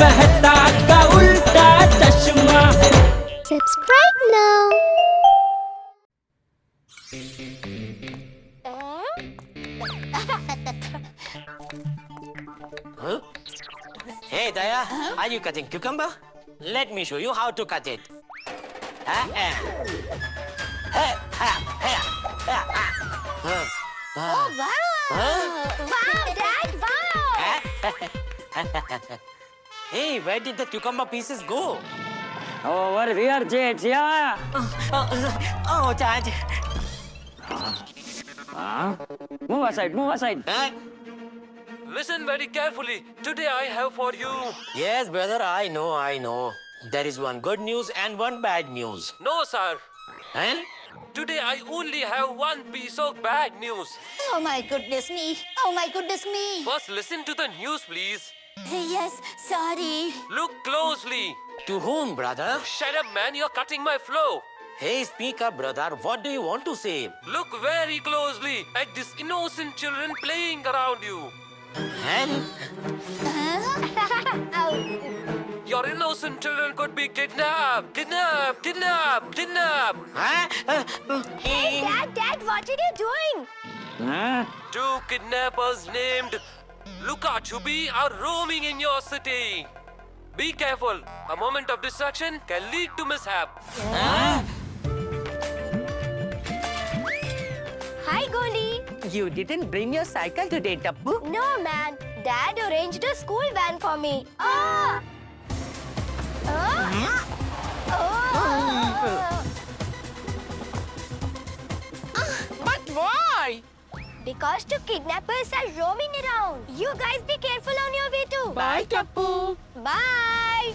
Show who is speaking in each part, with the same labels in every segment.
Speaker 1: मेहता का उल्टा चश्मा।
Speaker 2: Subscribe now.
Speaker 3: Huh? Hey Daya, are you cutting cucumber? Let me show you how to cut it.
Speaker 2: Oh wow! Wow, Dad! Wow!
Speaker 3: Hey, where did the cucumber pieces go?
Speaker 4: Over here, Jets, yeah.
Speaker 3: Oh, Dad.
Speaker 4: Move aside, move aside.
Speaker 5: Listen very carefully. Today I have for you.
Speaker 3: Yes, brother, I know. There is one good news and one bad news.
Speaker 5: No, sir.
Speaker 3: And?
Speaker 5: Today I only have one piece of bad news.
Speaker 2: Oh my goodness me! Oh my goodness me!
Speaker 5: First, listen to the news, please.
Speaker 2: Yes, sorry.
Speaker 5: Look closely.
Speaker 3: To whom, brother?
Speaker 5: Shut up, man. You're cutting my flow.
Speaker 3: Hey, speak up, brother. What do you want to say?
Speaker 5: Look very closely at these innocent children playing around you.
Speaker 3: And?
Speaker 5: Your innocent children could be kidnapped. Kidnapped.
Speaker 3: Huh?
Speaker 2: Dad, what are you doing?
Speaker 4: Huh?
Speaker 5: Two kidnappers named Luka Chubi are roaming in your city. Be careful. A moment of distraction can lead to mishap.
Speaker 2: Hi, Goli.
Speaker 3: You didn't bring your cycle today, Tappu?
Speaker 2: No, man. Dad arranged a school van for me. Oh! Oh! Oh!
Speaker 3: But why?
Speaker 2: Because two kidnappers are roaming around. You guys be careful on your way too.
Speaker 3: Bye, Tappu.
Speaker 2: Bye.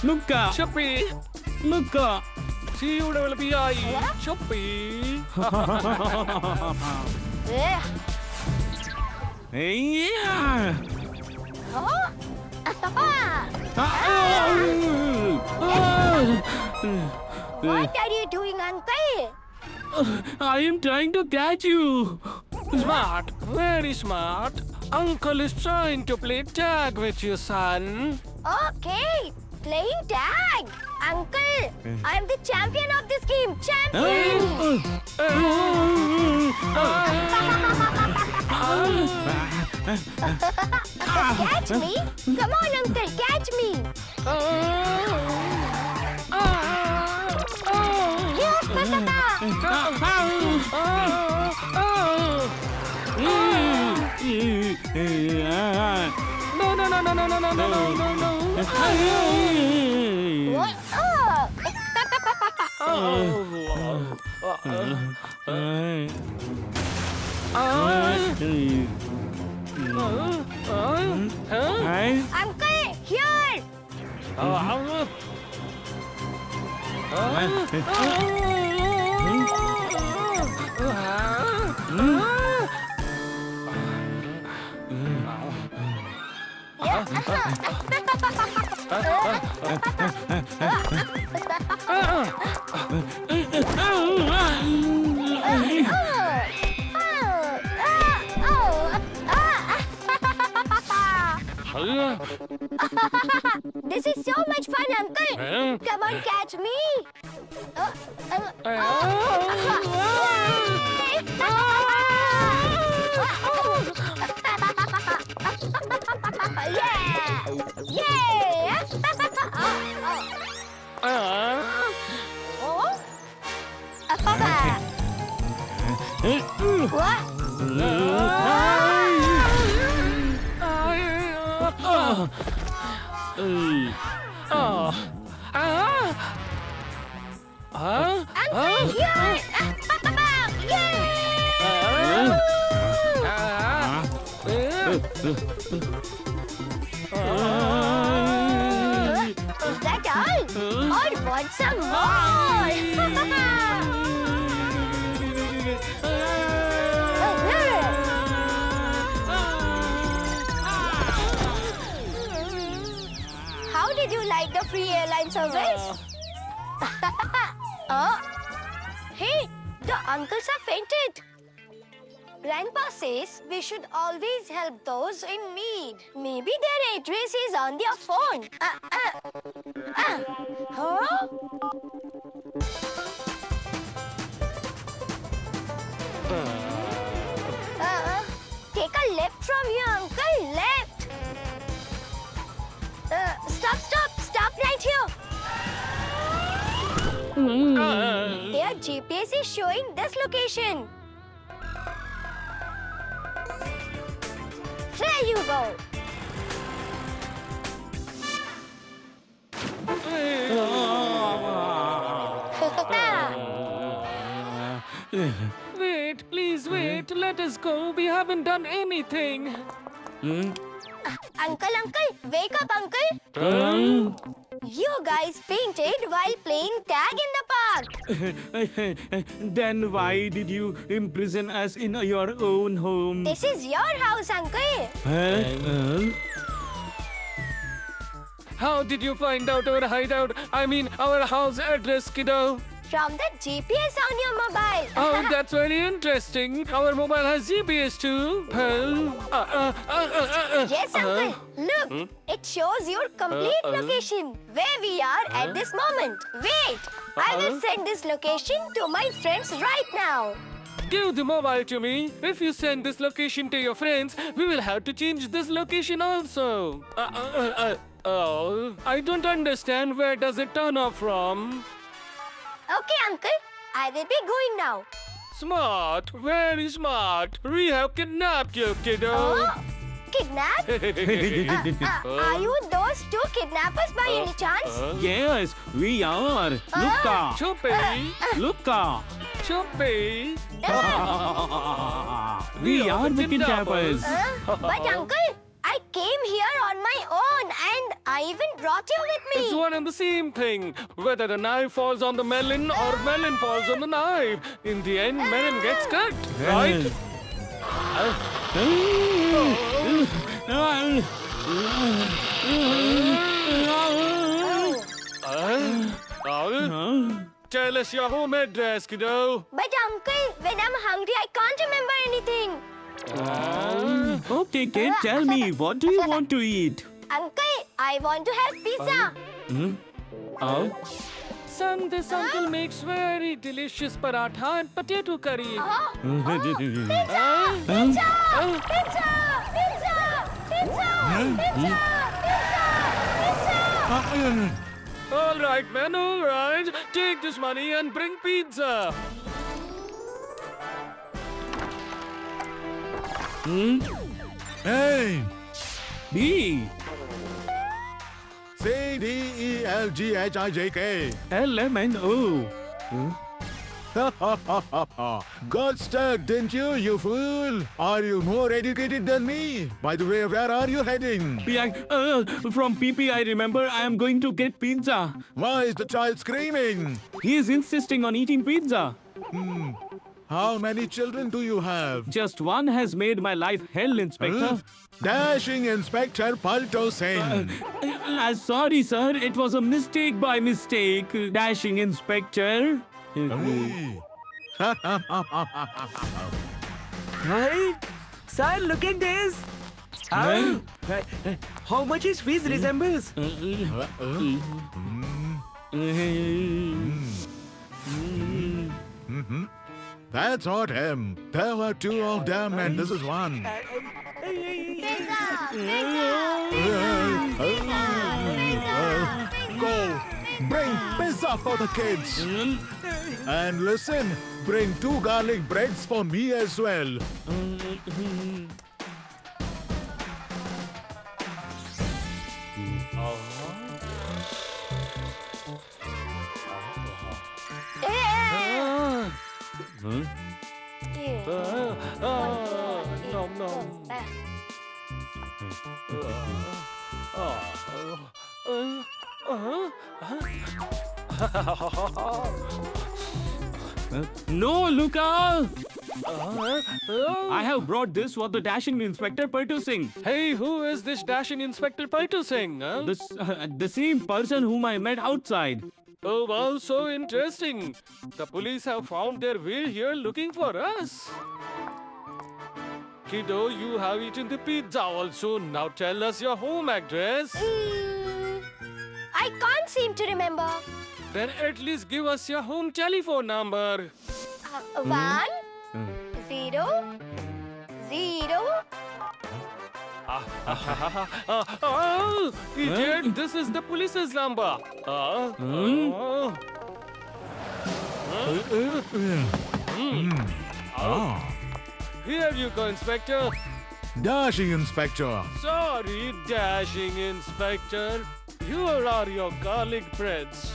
Speaker 6: Luka!
Speaker 5: Chuppy,
Speaker 6: Luka!
Speaker 5: see you will be Chuppy.
Speaker 6: Yeah!
Speaker 2: Oh? What are you doing, Uncle?
Speaker 6: I am trying to catch you!
Speaker 5: Smart, very smart. Uncle is trying to play tag with you, son.
Speaker 2: Okay, playing tag. Uncle, I am the champion of this game. Champion! Catch me? Come on, Uncle, catch me.
Speaker 5: No.
Speaker 2: What? Uncle, here! This is so much fun, Uncle. Come on, catch me. Yeah! Uncle, here! Is that all? Or want some more? How did you like the free airline service. Hey, the uncles have fainted. Grandpa says we should always help those in need. Maybe their address is on their phone. Huh? Take a left from here, uncle. Left. Stop right here. Their GPS is showing this location. There you go.
Speaker 6: Wait, please wait. Let us go. We haven't done anything.
Speaker 2: Uncle, wake up, uncle. You guys fainted while playing tag in the park.
Speaker 6: Then why did you imprison us in your own home?
Speaker 2: This is your house, uncle.
Speaker 5: How did you find out our hideout? I mean, our house address, kiddo?
Speaker 2: From the GPS on your mobile.
Speaker 5: Oh, that's very interesting. Our mobile has GPS too.
Speaker 2: Yes, uncle. Look, it shows your complete location, where we are at this moment. Wait, I will send this location to my friends right now.
Speaker 5: Give the mobile to me. If you send this location to your friends, we will have to change this location also. Oh, I don't understand. Where does it turn off from?
Speaker 2: Okay, uncle. I will be going now.
Speaker 5: Smart, very smart. We have kidnapped you, kiddo.
Speaker 2: Oh, kidnap? Are you those two kidnappers by any chance?
Speaker 6: Yes, we are. Luca.
Speaker 5: Chuppy,
Speaker 6: Luca.
Speaker 5: Chuppy.
Speaker 6: We are the kidnappers.
Speaker 2: But uncle, I came here on my own and I even brought you with
Speaker 5: It's
Speaker 2: me.
Speaker 5: one and the same thing. Whether the knife falls on the melon or melon falls on the knife. In the end, melon gets cut, right? Tell us your home address, kiddo.
Speaker 2: But uncle, when I'm hungry, I can't remember anything.
Speaker 6: Okay, kid, tell me, what do you want to eat?
Speaker 2: Uncle, I want to have pizza.
Speaker 6: Oh?
Speaker 5: Son, this uncle makes very delicious paratha and potato curry.
Speaker 2: Pizza! Pizza! Pizza! Pizza! Pizza! Pizza!
Speaker 5: All right, man, all right. Take this money and bring pizza.
Speaker 7: Hey!
Speaker 6: B.
Speaker 7: C D E L G H I J K.
Speaker 6: LMNO.
Speaker 7: Got stuck, didn't you, you fool? Are you more educated than me? By the way, where are you heading?
Speaker 6: From PP, I remember I am going to get pizza.
Speaker 7: Why is the child screaming?
Speaker 6: He is insisting on eating pizza.
Speaker 7: How many children do you have?
Speaker 6: Just one has made my life hell, Inspector.
Speaker 7: Dashing Inspector Palto Sen.
Speaker 6: Sorry, sir. It was a mistake by mistake. Dashing Inspector.
Speaker 1: Hey, sir, look at this. How much his face resembles?
Speaker 7: That's not him. There were two of them and this is one.
Speaker 2: Pizza!
Speaker 7: Go! Bring pizza for the kids! And listen, bring 2 garlic breads for me as well.
Speaker 5: Nom nom.
Speaker 6: No, Luca! I have brought this for the dashing Inspector Paitu Singh.
Speaker 5: Hey, who is this dashing Inspector Paitu Singh? Huh?
Speaker 6: The same person whom I met outside.
Speaker 5: Oh, wow, so interesting. The police have found their way here looking for us. Kiddo, you have eaten the pizza also. Now tell us your home address.
Speaker 2: I can't seem to remember.
Speaker 5: Then at least give us your home telephone number.
Speaker 2: 1 0 0.
Speaker 5: Oh, idiot, this is the police's number. Here you go, Inspector.
Speaker 7: Dashing Inspector.
Speaker 5: Sorry, dashing Inspector. Here are your garlic breads.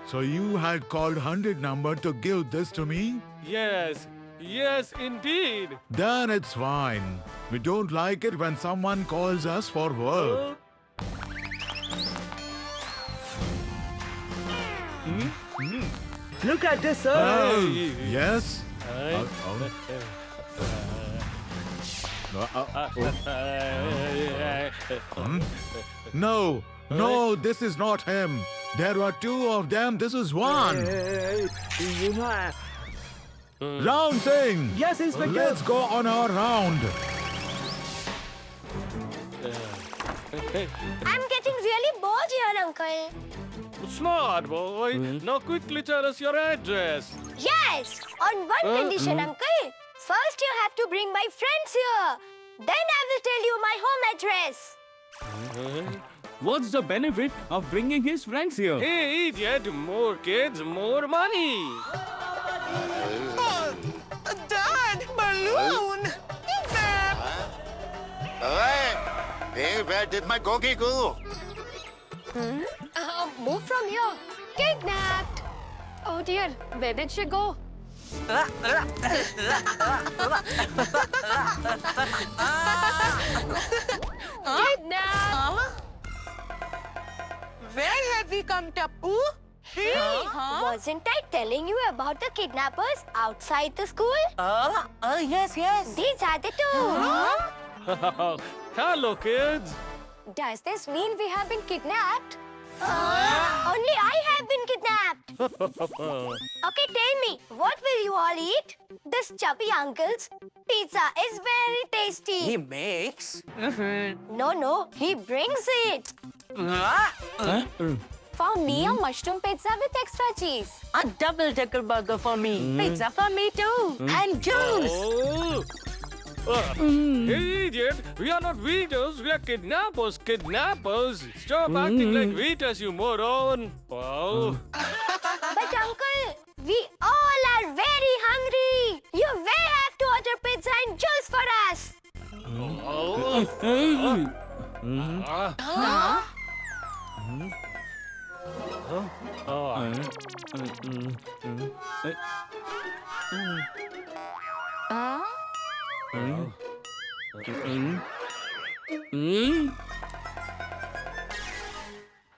Speaker 7: So you had called 100 number to give this to me?
Speaker 5: Yes, yes, indeed.
Speaker 7: Then it's fine. We don't like it when someone calls us for work.
Speaker 1: Look at this, sir.
Speaker 7: Oh, yes? No, no, this is not him. There were two of them. This is one.
Speaker 1: You know,
Speaker 7: Round Singh.
Speaker 1: yes, Inspector.
Speaker 7: Let's go on our round.
Speaker 2: I'm getting really bored here, Uncle.
Speaker 5: Smart boy. Now quickly tell us your address.
Speaker 2: Yes, on one condition, Uncle. First, you have to bring my friends here. Then I will tell you my home address.
Speaker 6: What's the benefit of bringing his friends here?
Speaker 5: Hey, idiot, more kids, more money.
Speaker 1: Dad, balloon.
Speaker 8: Hey, where did my gogi go?
Speaker 2: Move from here. Kidnapped. Oh dear, where did she go? Kidnapped.
Speaker 1: Where have we come, Tappu?
Speaker 2: Wasn't I telling you about the kidnappers outside the school?
Speaker 1: Yes, yes.
Speaker 2: These are the two.
Speaker 5: Hello, kids.
Speaker 2: Does this mean we have been kidnapped? Only I have been kidnapped. Okay, tell me, what will you all eat? This chubby uncle's pizza is very tasty.
Speaker 1: He makes.
Speaker 2: No, he brings it. For me, a mushroom pizza with extra cheese.
Speaker 1: A double-decker burger for me. Pizza for me too. And juice.
Speaker 5: Oh. Hey, idiot, we are not waiters, we are kidnappers, kidnappers. Stop acting like waiters, you moron. Oh.
Speaker 2: But uncle, we all are very hungry. You will have to order pizza and juice for us.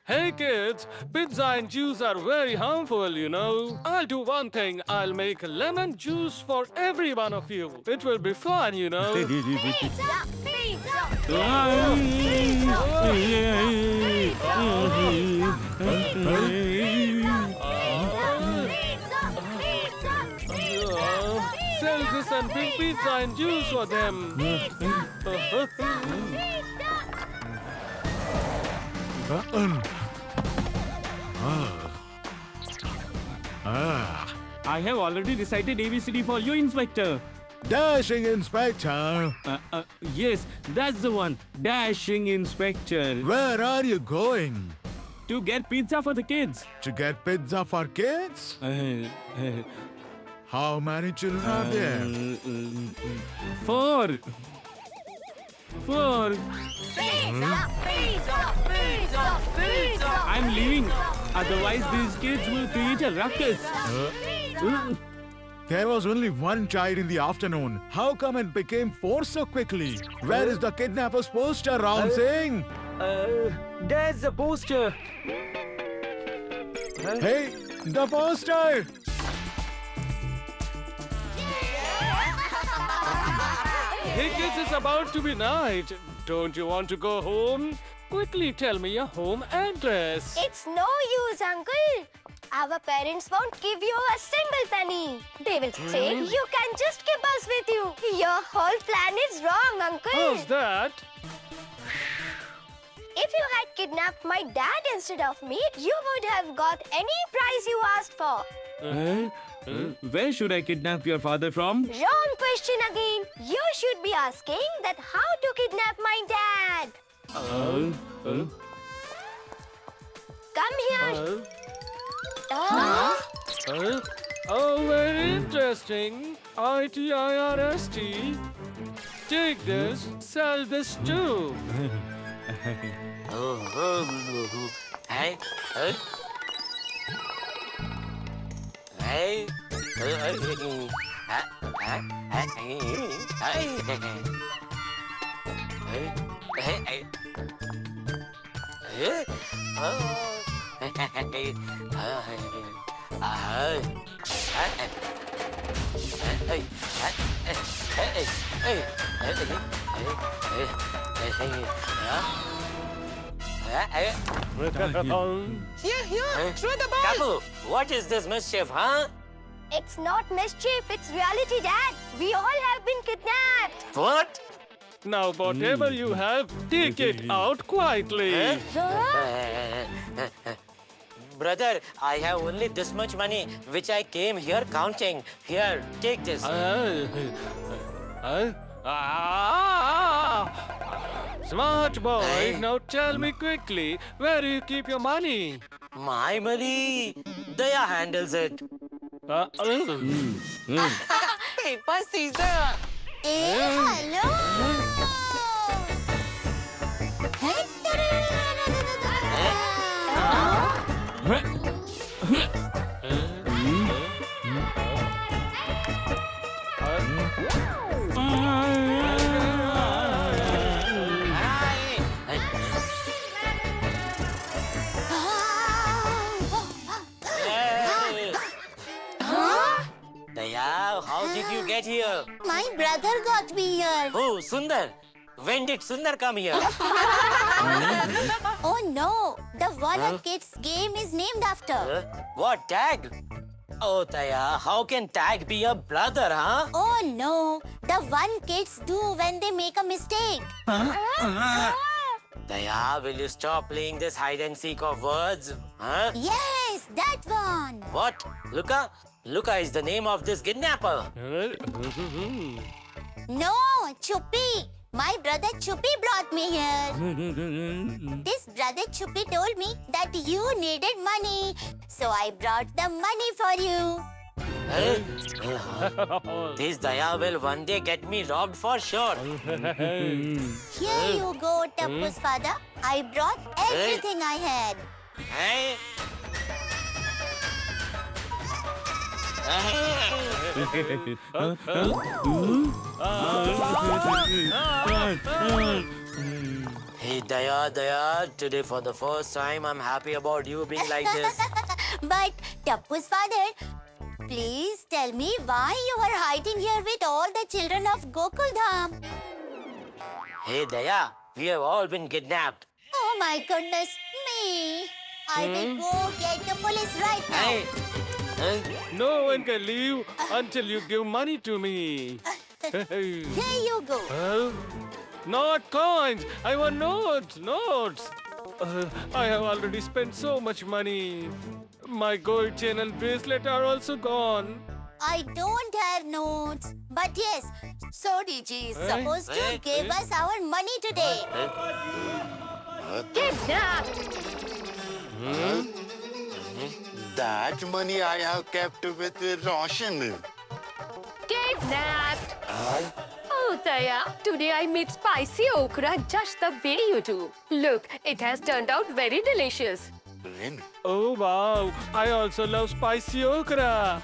Speaker 5: Hey kids, pizza and juice are very harmful, you know. I'll do one thing, I'll make lemon juice for every one of you. It will be fun, you know.
Speaker 2: Pizza, pizza,
Speaker 5: Sell this and bring pizza and juice for them.
Speaker 6: I have already recited ABCD for you, Inspector.
Speaker 7: Dashing Inspector.
Speaker 6: Yes, that's the one. Dashing Inspector.
Speaker 7: Where are you going?
Speaker 6: To get pizza for the kids.
Speaker 7: To get pizza for kids? How many children are there?
Speaker 6: 4. I'm leaving. Otherwise, these kids will create a ruckus.
Speaker 7: There was only one child in the afternoon. How come it became 4 so quickly? Where is the kidnapper's poster, Ram Singh?
Speaker 1: There's the poster.
Speaker 7: Hey, the poster!
Speaker 5: Hey kids, it's about to be night. Don't you want to go home? Quickly tell me your home address.
Speaker 2: It's no use, Uncle. Our parents won't give you a single penny. They will say you can just keep us with you. Your whole plan is wrong, Uncle.
Speaker 5: How's that?
Speaker 2: If you had kidnapped my dad instead of me, you would have got any prize you asked for.
Speaker 6: Where should I kidnap your father from?
Speaker 2: Wrong question again. You should be asking that how to kidnap my dad. Come here.
Speaker 5: Oh, very interesting. ITIRST. Take this, sell this too.
Speaker 3: Hey, hey. Hey. Kapu, what is this mischief, huh?
Speaker 2: It's not mischief, it's reality, Dad. We all have been kidnapped.
Speaker 3: What?
Speaker 5: Now, whatever you have, take it out quietly.
Speaker 3: Brother, I have only this much money, which I came here counting. Here, take this.
Speaker 5: Smart boy,
Speaker 3: Hey.
Speaker 5: now tell me quickly, where do you keep your money?
Speaker 3: My money. Daya handles it. Paper, scissor. Daya, how did you get here?
Speaker 2: My brother got me here.
Speaker 3: Oh, Sundar. When did Sundar come here?
Speaker 2: Oh no, the one of kids game is named after.
Speaker 3: What, Tag? Oh, Daya, how can Tag be a brother, huh?
Speaker 2: Oh no, the one kids do when they make a mistake.
Speaker 3: Daya, will you stop playing this hide and seek of words? Huh?
Speaker 2: Yes, that one.
Speaker 3: What? Luca? Luca is the name of this kidnapper.
Speaker 2: No, Chuppy. My brother Chuppy brought me here. This brother Chuppy told me that you needed money. So I brought the money for you.
Speaker 3: This Daya will one day get me robbed for sure.
Speaker 2: Here you go, Tappu's father. I brought everything I had.
Speaker 3: Hey? Hey Daya, today for the first time I'm happy about you being like this.
Speaker 2: But Tappu's father, please tell me why you are hiding here with all the children of Gokuldham.
Speaker 3: Hey Daya, we have all been kidnapped.
Speaker 2: Oh my goodness me! I will go get the police right now.
Speaker 3: Hey? Huh?
Speaker 5: No one can leave until you give money to me.
Speaker 2: Here you go.
Speaker 5: Not coins. I want notes. Notes. I have already spent so much money. My gold chain and bracelet are also gone.
Speaker 2: I don't have notes. But yes, Sodiji is supposed to give us our money today.
Speaker 1: Kidnapped!
Speaker 8: That money I have kept with Roshan.
Speaker 1: Kidnapped! Oh, Daya, today I made spicy okra just the way you do. Look, it has turned out very delicious.
Speaker 8: Rin,
Speaker 5: Oh wow! I also love spicy okra.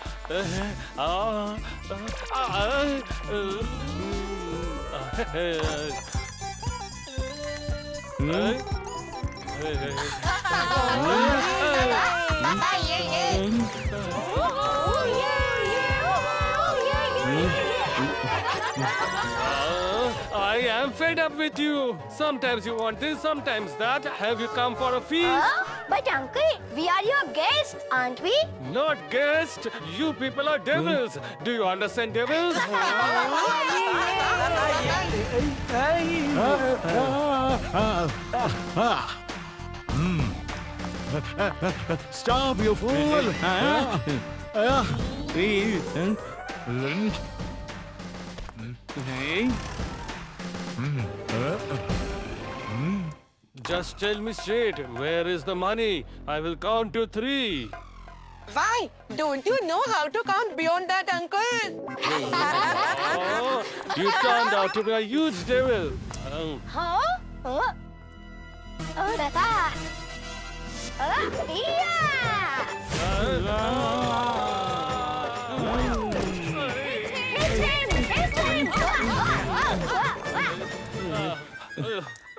Speaker 5: I am fed up with you. Sometimes you want this, sometimes that. Have you come for a feast?
Speaker 2: But uncle, we are your guests, aren't we?
Speaker 5: Not guest. You people are devils. Do you understand devils?
Speaker 7: Stop, you fool!
Speaker 6: Hey.
Speaker 5: Just tell me straight, where is the money? I will count to 3.
Speaker 9: Why? Don't you know how to count beyond that, uncle?
Speaker 5: Oh, you turned out to be a huge devil.
Speaker 2: Huh? Oh, Dada. Yeah!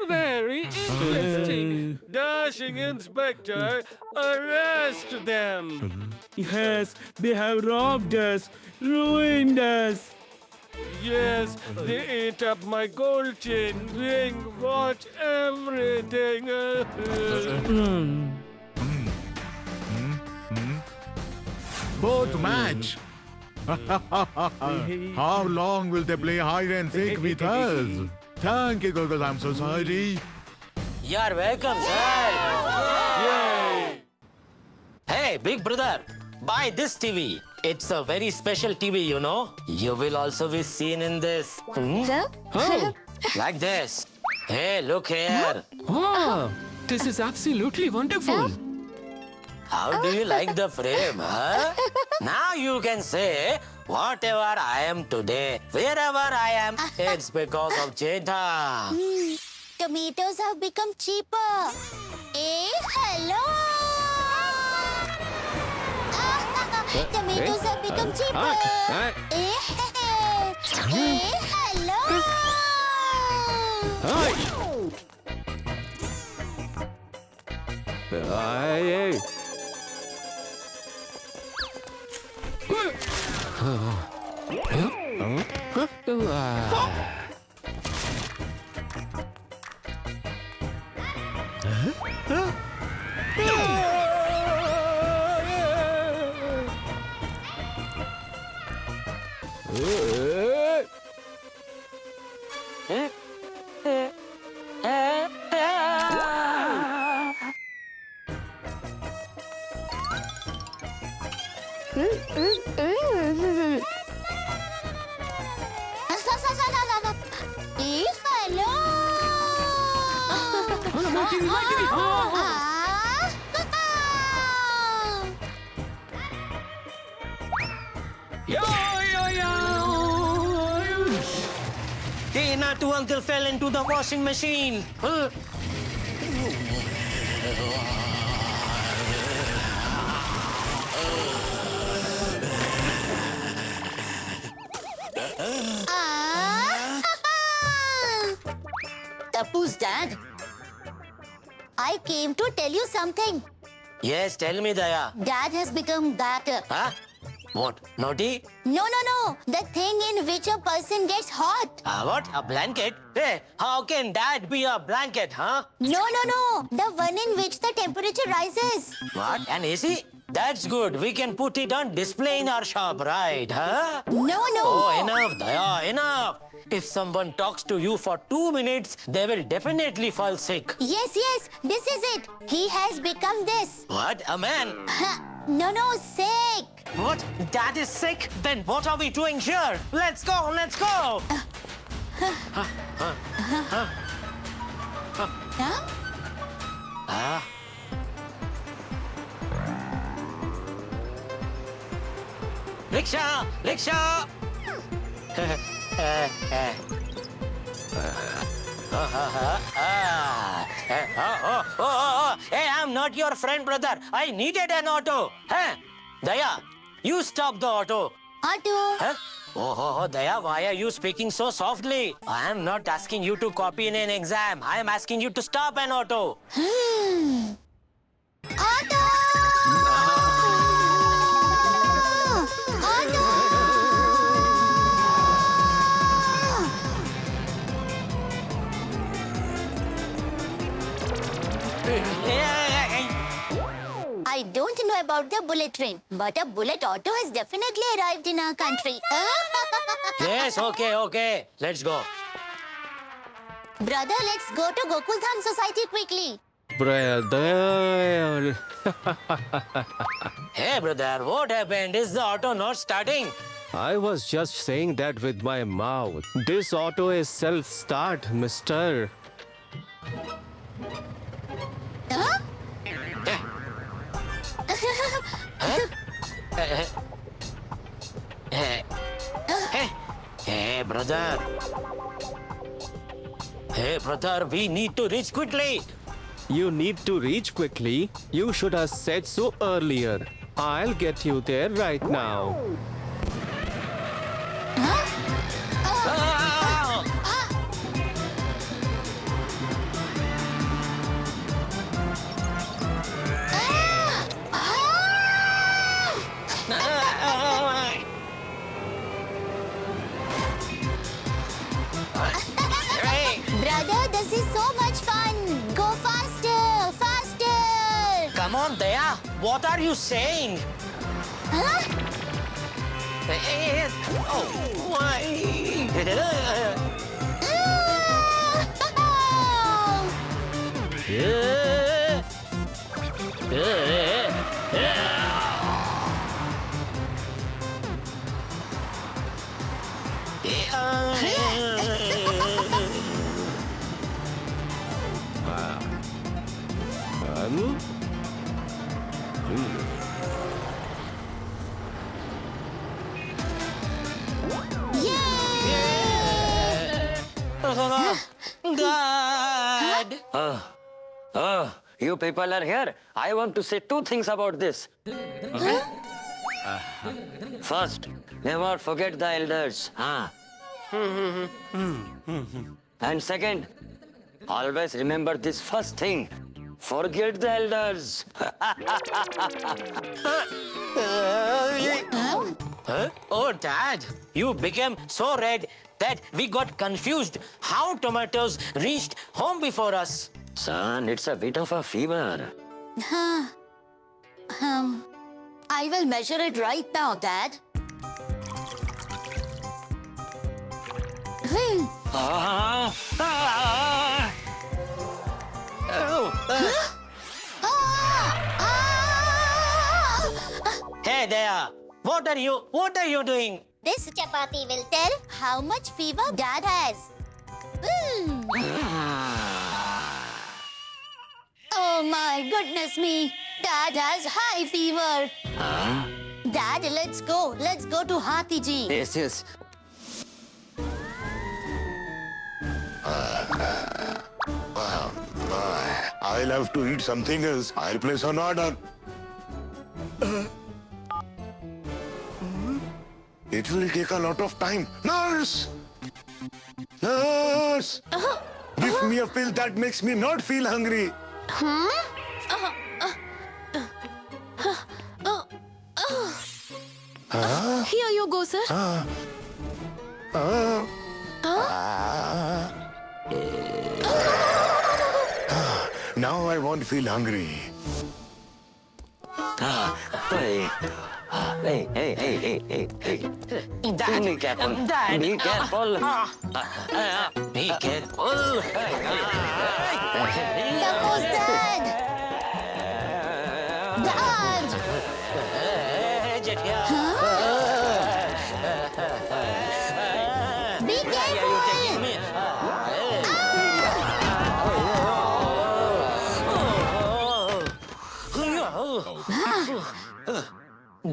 Speaker 5: Very interesting. Dashing Inspector, arrest them.
Speaker 6: Yes, they have robbed us, ruined us.
Speaker 5: Yes, they ate up my gold chain, ring, watch, everything.
Speaker 7: Both match. How long will they play hide and seek with us? Thank you, Google. I'm so sorry.
Speaker 3: You're welcome, sir.
Speaker 5: Yay!
Speaker 3: Hey, big brother, buy this TV. It's a very special TV, you know. You will also be seen in this. Like this. Hey, look here.
Speaker 5: Wow, this is absolutely wonderful.
Speaker 3: How do you like the frame, huh? Now you can say, whatever I am today, wherever I am, it's because of Jetha.
Speaker 2: Tomatoes have become cheaper. Hello! Tomatoes have become cheaper. Hello!
Speaker 3: Tina to uncle fell into the washing machine.
Speaker 2: Tapu's dad. I came to tell you something.
Speaker 3: Yes, tell me, Daya.
Speaker 2: Dad has become that.
Speaker 3: Huh? What? Naughty?
Speaker 2: No. The thing in which a person gets hot.
Speaker 3: What? A blanket? Hey, how can that be a blanket, huh?
Speaker 2: No. The one in which the temperature rises.
Speaker 3: What? An AC? That's good. We can put it on display in our shop, right? Huh?
Speaker 2: No.
Speaker 3: Oh, enough, Daya, enough. If someone talks to you for 2 minutes, they will definitely fall sick.
Speaker 2: Yes. This is it. He has become this.
Speaker 3: What? A man?
Speaker 2: No, sick.
Speaker 3: What? Dad is sick? Then what are we doing here? Let's go, let's go!
Speaker 2: Huh?
Speaker 3: Rickshaw! Rickshaw! Hey, I'm not your friend, brother. I needed an auto. Huh? Daya, you stop the auto.
Speaker 2: Auto.
Speaker 3: Huh? Oh, Daya, why are you speaking so softly? I am not asking you to copy in an exam. I am asking you to stop an auto.
Speaker 2: Auto! Auto! I don't know about the bullet train, but a bullet auto has definitely arrived in our country.
Speaker 3: Yes, okay. Let's go.
Speaker 2: Brother, let's go to Gokuldham Society quickly.
Speaker 5: Brother.
Speaker 3: Hey, brother, what happened? Is the auto not starting?
Speaker 5: I was just saying that with my mouth. This auto is self-start, mister.
Speaker 2: Huh?
Speaker 3: Hey, brother. Hey, brother, we need to reach quickly.
Speaker 5: You need to reach quickly. You should have said so earlier. I'll get you there right now.
Speaker 2: Brother, this is so much fun. Go faster, faster.
Speaker 3: Come on, Daya. What are you saying?
Speaker 2: Huh?
Speaker 3: Oh, why? God!
Speaker 4: You people are here. I want to say two things about this. First, never forget the elders. And second, always remember this first thing. Forget the elders.
Speaker 3: Oh, Dad, you became so red that we got confused how tomatoes reached home before us.
Speaker 4: Son, it's a bit of a fever.
Speaker 2: I will measure it right now, Dad.
Speaker 3: Hey there, what are you doing?
Speaker 2: This chapati will tell how much fever Dad has. Oh my goodness me! Dad has high fever. Dad, let's go. Let's go to Hathiji.
Speaker 4: Yes.
Speaker 8: I'll have to eat something else. I'll place an order. It will take a lot of time. Nurse! Nurse! Give me a pill that makes me not feel hungry.
Speaker 9: Here you go, sir.
Speaker 8: Now I won't feel hungry.
Speaker 4: Hey.
Speaker 3: Dad,
Speaker 4: Be careful.
Speaker 3: Dad.
Speaker 4: Be careful.
Speaker 3: Be careful.
Speaker 2: There goes Dad. Dad. Be careful.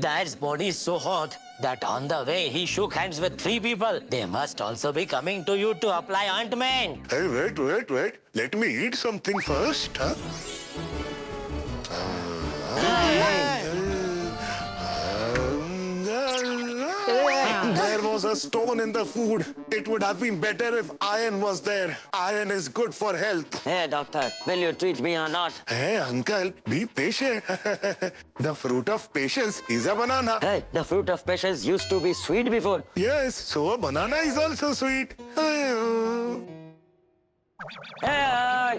Speaker 3: Dad's body is so hot that on the way he shook hands with 3 people. They must also be coming to you to apply ointment.
Speaker 8: Hey, wait. Let me eat something first. Huh? There was a stone in the food. It would have been better if iron was there. Iron is good for health.
Speaker 4: Hey, doctor, will you treat me or not?
Speaker 8: Hey, uncle, be patient. The fruit of patience is a banana.
Speaker 4: Hey, the fruit of patience used to be sweet before.
Speaker 8: Yes, so a banana is also sweet.
Speaker 4: Hey,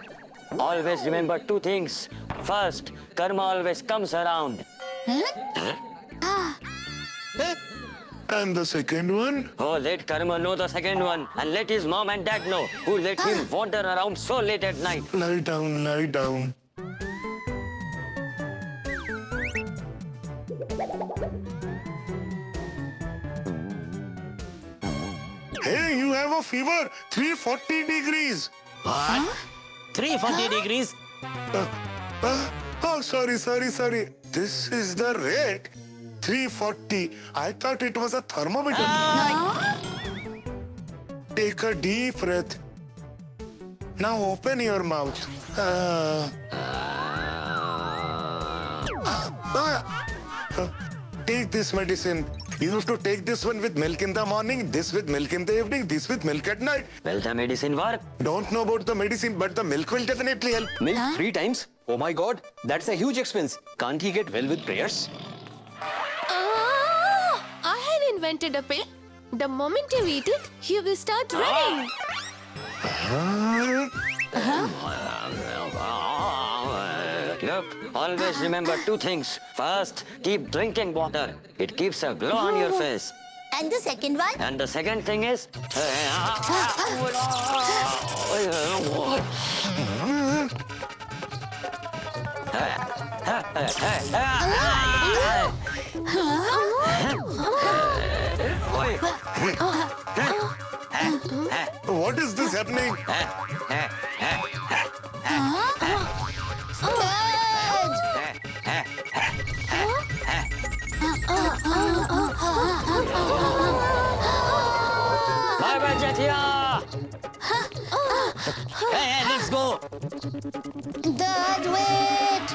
Speaker 4: always remember two things. First, karma always comes around.
Speaker 8: And the second one?
Speaker 4: Oh, let karma know the second one, and let his mom and dad know, who let him wander around so late at night.
Speaker 8: Lie down, lie down. Hey, you have a fever. 340 degrees.
Speaker 3: What? 340 degrees?
Speaker 8: Oh, sorry. This is the rate. 340. I thought it was a thermometer. Take a deep breath. Now open your mouth. Take this medicine. You have to take this one with milk in the morning, this with milk in the evening, this with milk at night.
Speaker 4: Will the medicine work?
Speaker 8: Don't know about the medicine, but the milk will definitely help.
Speaker 10: Milk 3 times? Oh my god, that's a huge expense. Can't he get well with prayers?
Speaker 1: I have invented a pill. The moment you eat it, you will start running.
Speaker 4: Look, always remember two things. First, keep drinking water. It keeps a glow on your face.
Speaker 2: And the second one?
Speaker 4: And the second thing is...
Speaker 8: What is this happening?
Speaker 4: Bye-bye, Jatia!
Speaker 3: Hey, let's go.
Speaker 2: Dad, wait!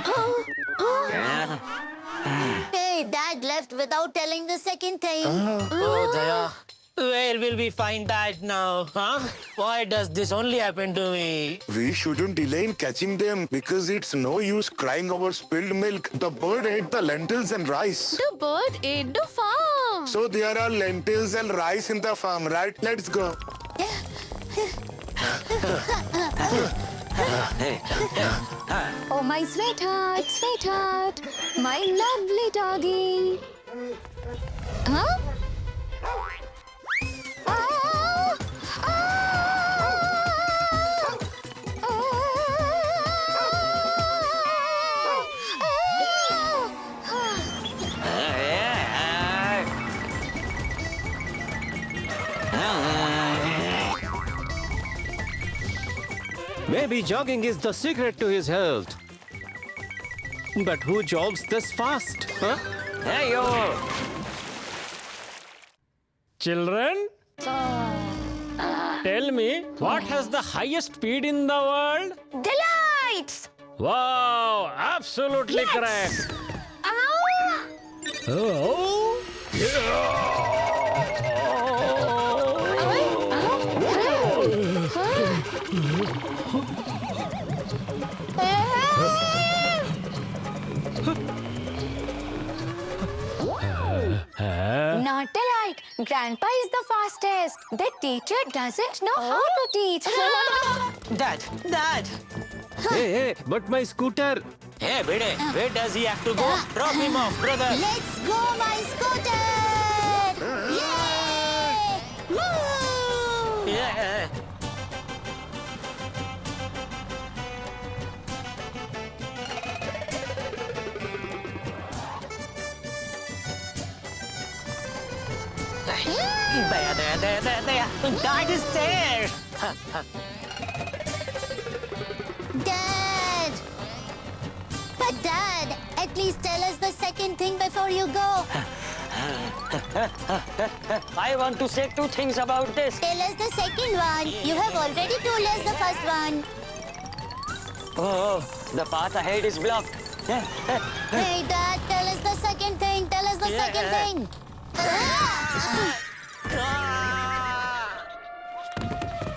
Speaker 2: Hey, Dad left without telling the second thing.
Speaker 3: Oh, Daya. Where will we find that now? Huh? Why does this only happen to me?
Speaker 8: We shouldn't delay in catching them because it's no use crying over spilled milk. The bird ate the lentils and rice.
Speaker 1: The bird ate the farm.
Speaker 8: So there are lentils and rice in the farm, right? Let's go.
Speaker 2: Oh, my sweetheart, my lovely doggy. Huh?
Speaker 5: Maybe jogging is the secret to his health. But who jogs this fast? Huh?
Speaker 4: Hey, yo!
Speaker 5: Children? Tell me, what has the highest speed in the world?
Speaker 2: Delights!
Speaker 5: Wow, absolutely correct. Oh.
Speaker 2: Not alike. Grandpa is the fastest. The teacher doesn't know how to teach.
Speaker 3: Dad.
Speaker 5: Hey, but my scooter.
Speaker 3: Hey, Bide, where does he have to go? Drop him off, brother.
Speaker 2: Let's go, my scooter! Yay! Woo!
Speaker 3: Yeah. There. Dad is there.
Speaker 2: Dad! But Dad, at least tell us the second thing before you go.
Speaker 4: I want to say two things about this.
Speaker 2: Tell us the second one. You have already told us the first one.
Speaker 4: Oh, the path ahead is blocked.
Speaker 2: Hey, Dad, tell us the second thing. Tell us the second thing.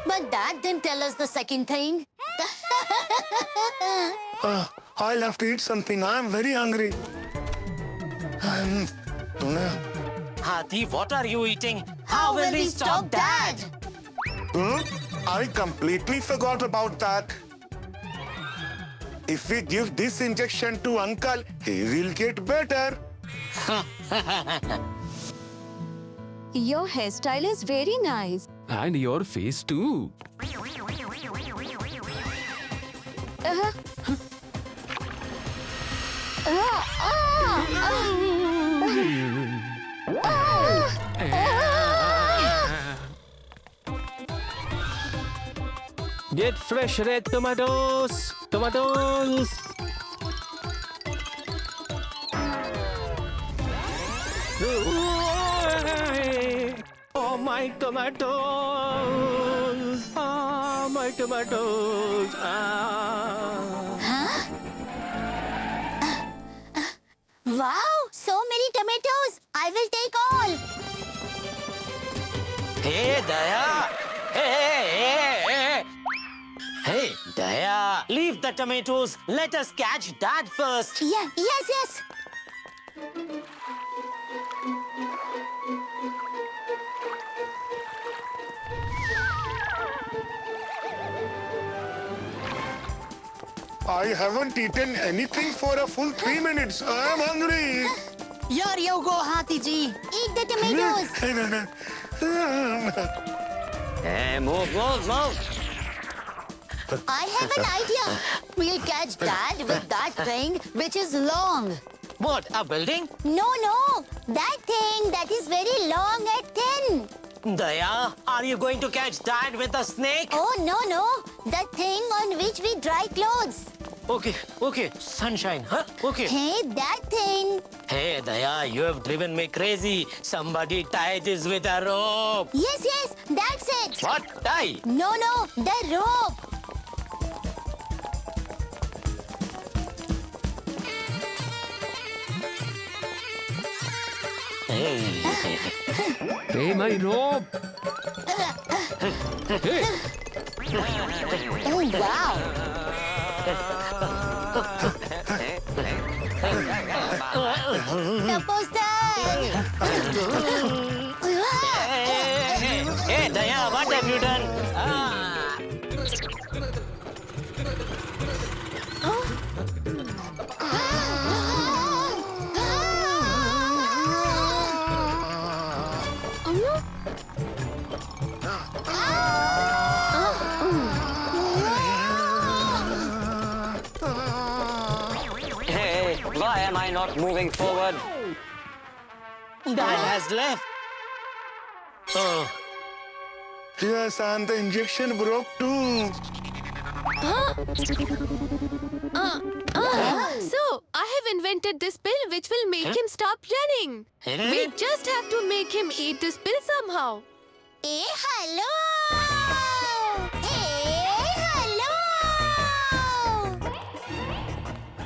Speaker 2: But Dad didn't tell us the second thing.
Speaker 8: I'll have to eat something. I'm very hungry.
Speaker 3: Hathi, what are you eating?
Speaker 2: How will we stop Dad?
Speaker 8: I completely forgot about that. If we give this injection to uncle, he will get better.
Speaker 2: Your hairstyle is very nice.
Speaker 5: And your face too. Get fresh red tomatoes. Tomatoes. Oh, my tomatoes. Ah, my tomatoes. Ah.
Speaker 2: Wow, so many tomatoes. I will take all.
Speaker 3: Hey, Daya. Hey. Hey, Daya. Leave the tomatoes. Let us catch Dad first.
Speaker 2: Yeah, yes.
Speaker 8: I haven't eaten anything for a full 3 minutes. I am hungry.
Speaker 2: Here you go, Hathi ji. Eat the tomatoes.
Speaker 4: Hey, move.
Speaker 2: I have an idea. We'll catch Dad with that thing which is long.
Speaker 3: What, a building?
Speaker 2: No. That thing that is very long and thin.
Speaker 3: Daya, are you going to catch Dad with a snake?
Speaker 2: Oh, no. That thing on which we dry clothes.
Speaker 3: Okay. Sunshine, huh? Okay.
Speaker 2: Hey, that thing.
Speaker 3: Hey, Daya, you have driven me crazy. Somebody tie this with a rope.
Speaker 2: Yes, that's it.
Speaker 3: What? Tie?
Speaker 2: No, the rope.
Speaker 5: Hey, my rope. Hey.
Speaker 2: Oh, wow. Suppose
Speaker 3: Hey, Daya, what have you done?
Speaker 4: Hey, why am I not moving forward?
Speaker 3: Dad has left. Oh.
Speaker 8: Yes, and the injection broke too.
Speaker 1: So, I have invented this pill which will make him stop running. We just have to make him eat this pill somehow.
Speaker 2: Hey, hello.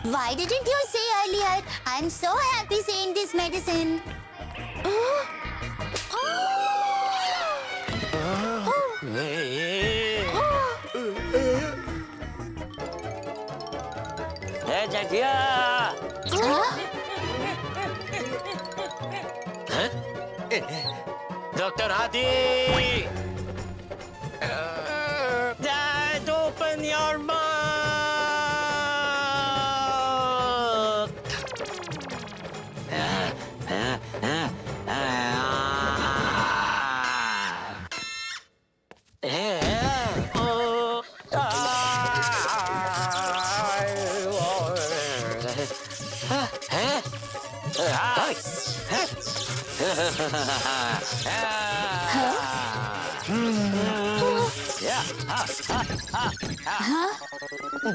Speaker 2: Why didn't you say earlier? I'm so happy seeing this medicine.
Speaker 4: Hey, Jatia!
Speaker 3: Dr. Hadi! Dad, open your mouth!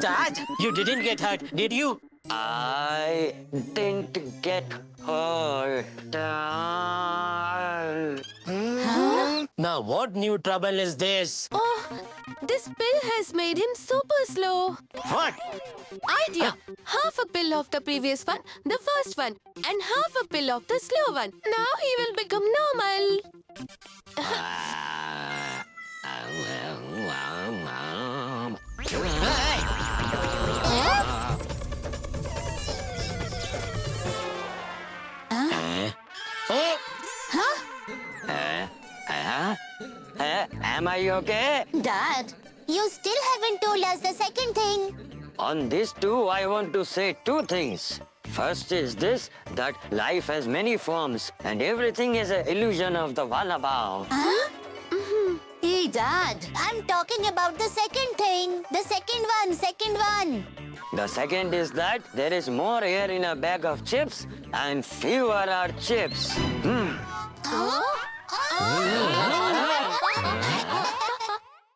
Speaker 3: Dad, you didn't get hurt, did you?
Speaker 4: I didn't get hurt.
Speaker 3: Now, what new trouble is this?
Speaker 1: Oh, this pill has made him super slow.
Speaker 3: What?
Speaker 1: Idea. Half a pill of the previous one, the first one, and half a pill of the slow one. Now he will become normal.
Speaker 4: Am I okay?
Speaker 2: Dad, you still haven't told us the second thing.
Speaker 4: On this too, I want to say two things. First is this, that life has many forms and everything is an illusion of the Valabao.
Speaker 2: Hey, Dad, I'm talking about the second thing. The second one.
Speaker 4: The second is that there is more air in a bag of chips and fewer are chips.
Speaker 2: Huh?